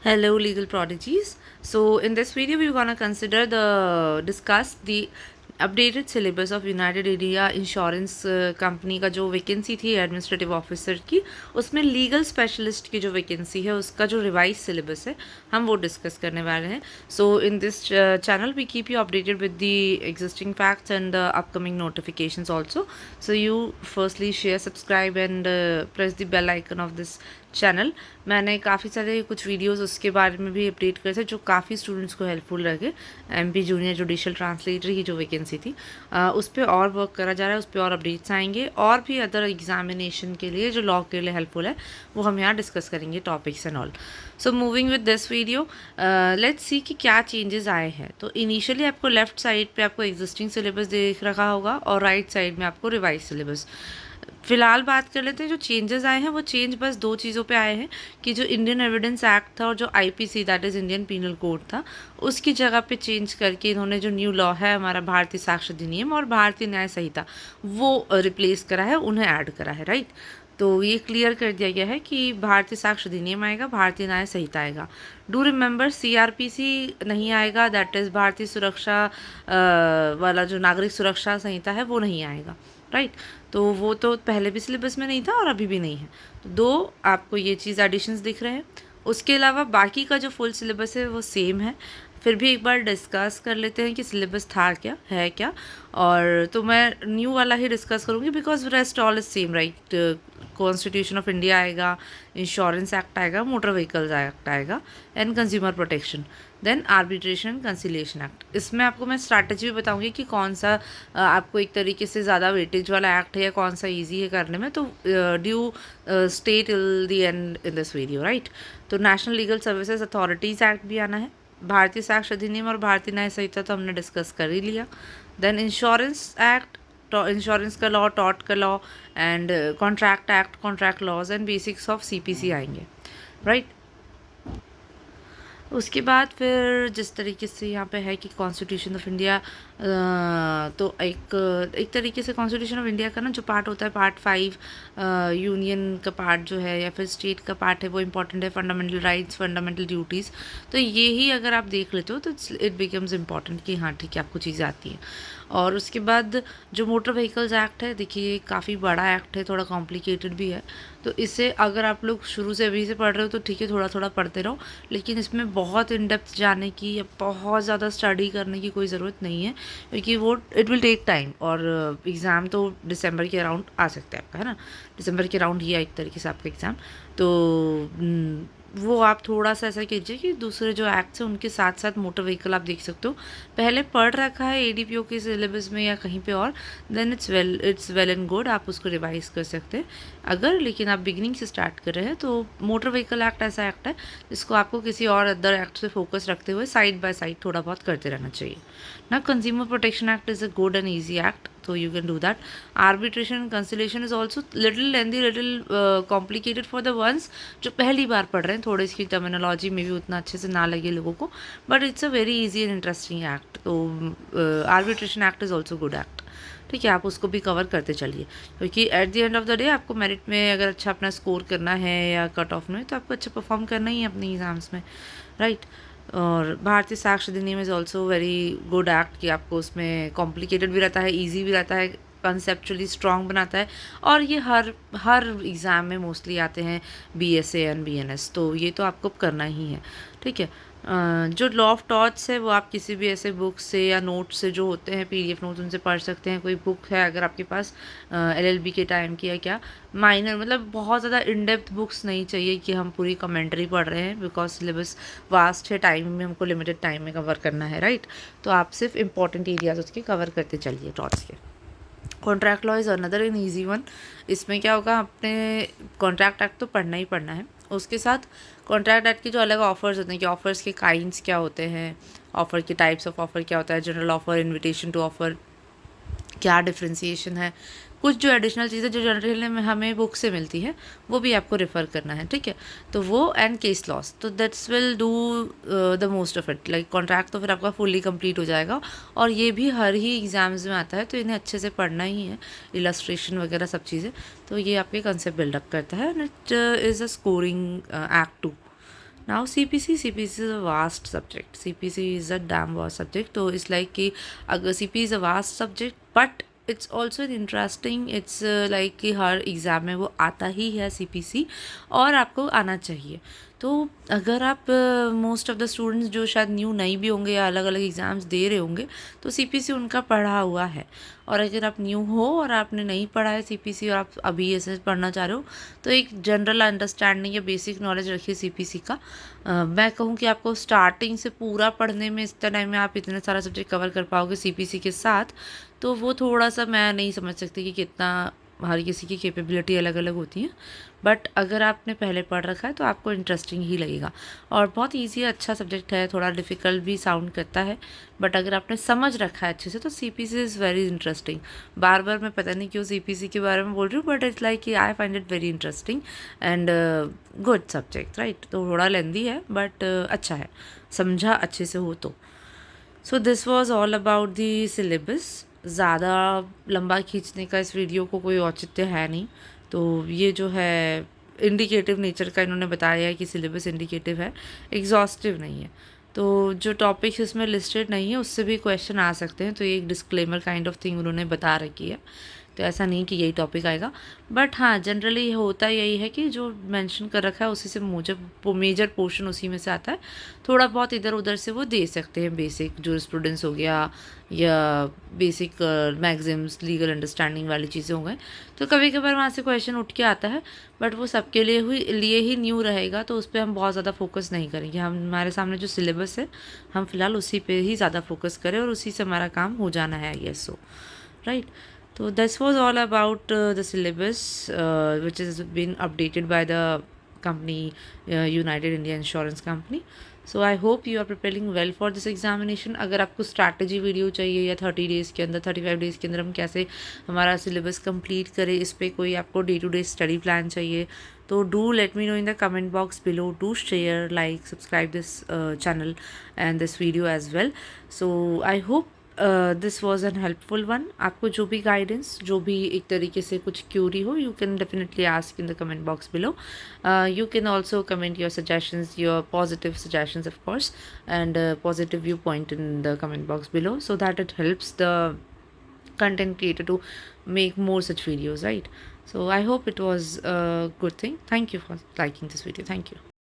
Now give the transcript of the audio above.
Hello, legal prodigies. So, in this video, we're gonna discuss the updated syllabus of United India insurance company का जो vacancy थी administrative officer की, उसमें legal specialist की जो vacancy है उसका जो रिवाइज सिलेबस है हम वो डिस्कस करने वाले हैं. So in this channel we keep you updated with the existing facts and the upcoming notifications also. So you firstly share, subscribe and press the bell icon of this channel. मैंने काफ़ी सारे कुछ videos उसके बारे में भी update करे थे जो काफ़ी स्टूडेंट्स को हेल्पफुल लगे. एमपी जूनियर जुडिशियल ट्रांसलेटर की जो वैकेंसी थी उस पर और वर्क करा जा रहा है, उस पर और अपडेट्स आएंगे और भी अदर एग्जामिनेशन के लिए जो लॉ के लिए हेल्पफुल है वो हम यहाँ डिस्कस करेंगे topics and all. So moving with this video, let's see कि क्या चेंजेस आए हैं. तो इनिशियली आपको लेफ्ट साइड पे आपको एग्जिस्टिंग सिलेबस देख रखा होगा और राइट साइड में आपको रिवाइज सिलेबस. फिलहाल बात कर लेते हैं जो चेंजेस आए हैं. वो चेंज बस दो चीज़ों पे आए हैं कि जो इंडियन एविडेंस एक्ट था और जो IPC that is Indian penal code था उसकी जगह पे चेंज करके इन्होंने जो न्यू लॉ है हमारा भारतीय साक्ष्य अधिनियम और भारतीय न्याय संहिता वो रिप्लेस करा है, उन्हें ऐड करा है. राइट. तो ये क्लियर कर दिया गया है कि भारतीय साक्ष्य अधिनियम आएगा, भारतीय न्याय संहिता आएगा. डू रिमेंबर सीआरपीसी नहीं आएगा, दैट इज़ भारतीय सुरक्षा वाला जो नागरिक सुरक्षा संहिता है वो नहीं आएगा. राइट. तो वो तो पहले भी सिलेबस में नहीं था और अभी भी नहीं है. तो दो आपको ये चीज़ एडिशंस दिख रहे हैं. उसके अलावा बाकी का जो फुल सिलेबस है वो सेम है. फिर भी एक बार डिस्कस कर लेते हैं कि सिलेबस था क्या है क्या. और तो मैं न्यू वाला ही डिस्कस करूँगी because rest all is same. Right. Constitution of India आएगा, इंश्योरेंस एक्ट आएगा, मोटर व्हीकल्स एक्ट आएगा and consumer protection, then arbitration conciliation act. इसमें आपको मैं स्ट्रैटेजी भी बताऊंगी कि कौन सा आपको एक तरीके से ज़्यादा वेटेज वाला एक्ट है या कौन सा इजी है करने में. तो do stay till the end in this video. Right. तो National Legal Services Authorities Act भी आना है. भारतीय साक्ष्य अधिनियम और भारतीय न्याय संहिता तो हमने डिस्कस कर ही लिया. देन इंश्योरेंस एक्ट, इंश्योरेंस का लॉ, टॉट का law and contract act, contract laws and basics of CPC आएंगे. राइट. उसके बाद फिर जिस तरीके से यहाँ पे है कि कॉन्स्टिट्यूशन ऑफ इंडिया, तो एक तरीके से कॉन्स्टिट्यूशन ऑफ इंडिया का ना जो पार्ट होता है पार्ट 5, यूनियन का पार्ट जो है या फिर स्टेट का पार्ट है वो इंपॉर्टेंट है. फंडामेंटल राइट्स, फंडामेंटल ड्यूटीज़, तो ये ही अगर आप देख लेते हो तो इट बिकम्स इम्पॉर्टेंट कि हाँ ठीक है आपको चीज़ें आती हैं. और उसके बाद जो मोटर व्हीकल्स एक्ट है, देखिए काफ़ी बड़ा एक्ट है, थोड़ा कॉम्प्लिकेटेड भी है. तो इसे अगर आप लोग शुरू से अभी से पढ़ रहे हो तो ठीक है, थोड़ा थोड़ा पढ़ते रहो. लेकिन इसमें बहुत इन डेप्थ जाने की या बहुत ज़्यादा स्टडी करने की कोई ज़रूरत नहीं है क्योंकि वो इट विल टेक टाइम. और एग्ज़ाम तो दिसंबर के अराउंड आ सकता है आपका, है ना. दिसंबर के अराउंड ही है एक तरीके से आपका एग्ज़ाम. तो वो आप थोड़ा सा ऐसा कीजिए कि दूसरे जो एक्ट्स हैं उनके साथ साथ मोटर व्हीकल आप देख सकते हो. पहले पढ़ रखा है एडीपीओ के सिलेबस में या कहीं पे और, then it's well and good, आप उसको रिवाइज कर सकते हैं अगर. लेकिन आप बिगिनिंग से स्टार्ट कर रहे हैं तो मोटर व्हीकल एक्ट ऐसा एक्ट है जिसको आपको किसी और अदर एक्ट से फोकस रखते हुए साइड बाय साइड थोड़ा बहुत करते रहना चाहिए ना. Consumer protection act is a good and easy act, so you can do that. Arbitration and conciliation is also little lengthy, little complicated for the ones जो पहली बार पढ़ रहे हैं. थोड़ी इसकी टर्मिनोलॉजी में भी उतना अच्छे से ना लगे लोगों को, but it's a very easy and interesting act. तो Arbitration Act is also good act. ठीक है, आप उसको भी कवर करते चलिए क्योंकि at the end of the day आपको मेरिट में अगर अच्छा अपना स्कोर करना है या कट ऑफ में तो आपको अच्छा परफॉर्म करना ही है अपने एग्ज़ाम्स में. राइट. और भारतीय साक्ष्य अधिनियम is also very good act कि आपको उसमें कॉम्प्लिकेटेड भी रहता है, ईजी भी रहता है, कंसेप्चुअली स्ट्रॉन्ग बनाता है. और ये हर एग्ज़ाम में मोस्टली आते हैं बीएसए एंड बीएनएस, तो ये तो आपको करना ही है. ठीक है. जो लॉ ऑफ टॉर्ट्स है वो आप किसी भी ऐसे बुक से या नोट से जो होते हैं पीडीएफ नोट उनसे पढ़ सकते हैं. कोई बुक है अगर आपके पास एलएलबी के टाइम की या क्या, माइनर मतलब बहुत ज़्यादा इन डेप्थ बुक्स नहीं चाहिए कि हम पूरी कमेंट्री पढ़ रहे हैं बिकॉज सिलेबस वास्ट है, टाइम में हमको लिमिटेड टाइम में कवर करना है. राइट. तो आप सिर्फ इंपॉर्टेंट एरियाज उसके कवर करते चलिए टॉर्ट्स के. Contract law is another in easy one. इसमें क्या होगा, आपने कॉन्ट्रैक्ट एक्ट तो पढ़ना ही पढ़ना है. उसके साथ कॉन्ट्रैक्ट एक्ट के जो अलग ऑफर्स होते हैं कि ऑफर्स के काइंड्स क्या होते हैं, ऑफ़र के टाइप्स ऑफ ऑफ़र क्या होता है, general offer, invitation to offer, क्या डिफ्रेंसिएशन है, कुछ जो एडिशनल चीज़ें जो जनरली में हमें बुक से मिलती है वो भी आपको रेफ़र करना है. ठीक है. तो वो एंड केस लॉस, तो that's will do the most of it. Like contract तो फिर आपका फुल्ली कंप्लीट हो जाएगा और ये भी हर ही एग्ज़ाम्स में आता है तो इन्हें अच्छे से पढ़ना ही है, इलस्ट्रेशन वगैरह सब चीज़ें. तो ये आपके कंसेप्ट बिल्डअप करता है and it is a scoring act too. Now CPC is a vast subject, CPC is a damn vast subject. तो इट्स लाइक कि अगर CP is a vast subject but it's also interesting. It's like कि हर exam में वो आता ही है CPC, और आपको आना चाहिए. तो अगर आप मोस्ट ऑफ़ द स्टूडेंट्स जो शायद न्यू नहीं भी होंगे या अलग अलग एग्ज़ाम्स दे रहे होंगे, तो CPC उनका पढ़ा हुआ है. और अगर आप न्यू हो और आपने नहीं पढ़ा है CPC और आप अभी ऐसे पढ़ना चाह रहे हो, तो एक जनरल अंडरस्टैंडिंग या बेसिक नॉलेज रखिए CPC का. मैं कहूँ कि आपको स्टार्टिंग से पूरा पढ़ने में इतना टाइम में आप इतने सारा सब्जेक्ट कवर कर पाओगे CPC के साथ, तो वो थोड़ा सा मैं नहीं समझ सकती कि कितना, हर किसी की कैपेबिलिटी अलग अलग होती है. बट अगर आपने पहले पढ़ रखा है तो आपको इंटरेस्टिंग ही लगेगा. और बहुत ईजी अच्छा सब्जेक्ट है, थोड़ा डिफ़िकल्ट भी साउंड करता है, बट अगर आपने समझ रखा है अच्छे से तो CPC इज़ वेरी इंटरेस्टिंग. बार बार मैं पता नहीं क्यों CPC के बारे में बोल रही हूँ, but it's like I find it very interesting and good subject, right. तो थोड़ा लेंदी है बट अच्छा है, समझा अच्छे से हो तो. So this was all about the syllabus. ज़्यादा लंबा खींचने का इस वीडियो को कोई औचित्य है नहीं. तो ये जो है इंडिकेटिव नेचर का इन्होंने बताया है कि सिलेबस इंडिकेटिव है, एग्जॉस्टिव नहीं है. तो जो टॉपिक्स इसमें लिस्टेड नहीं है उससे भी क्वेश्चन आ सकते हैं, तो ये एक डिस्क्लेमर काइंड ऑफ थिंग उन्होंने बता रखी है. तो ऐसा नहीं कि यही टॉपिक आएगा, बट हाँ जनरली होता यही है कि जो मेंशन कर रखा है उसी से मेजर पोर्शन उसी में से आता है. थोड़ा बहुत इधर उधर से वो दे सकते हैं, बेसिक जूरिस्प्रूडेंस हो गया या बेसिक मैगजिम्स लीगल अंडरस्टैंडिंग वाली चीज़ें हो गई, तो कभी कभार वहाँ से क्वेश्चन उठ के आता है. बट वो सबके लिए ही न्यू रहेगा, तो उस पर हम बहुत ज़्यादा फोकस नहीं करेंगे. हम हमारे सामने जो सिलेबस है हम फिलहाल उसी पे ही ज़्यादा फोकस करें और उसी से हमारा काम हो जाना है, I guess so, right. So this was all about the syllabus which has been updated by the company United India Insurance Company. So I hope you are preparing well for this examination. अगर आपको strategy video चाहिए या 30 days के अंदर 35 days के अंदर हम कैसे हमारा syllabus complete करें, इस पर कोई आपको day to day study plan चाहिए, तो do let me know in the comment box below. Do share, like, subscribe this channel and this video as well. So I hope this was an helpful one. आपको जो भी guidance, जो भी एक तरीके से कुछ क्यूरी हो, you can definitely ask in the comment box below. You can also comment your suggestions, your positive suggestions of course, and positive view point in the comment box below, so that it helps the content creator to make more such videos, right? So I hope it was a good thing. Thank you for liking this video. Thank you.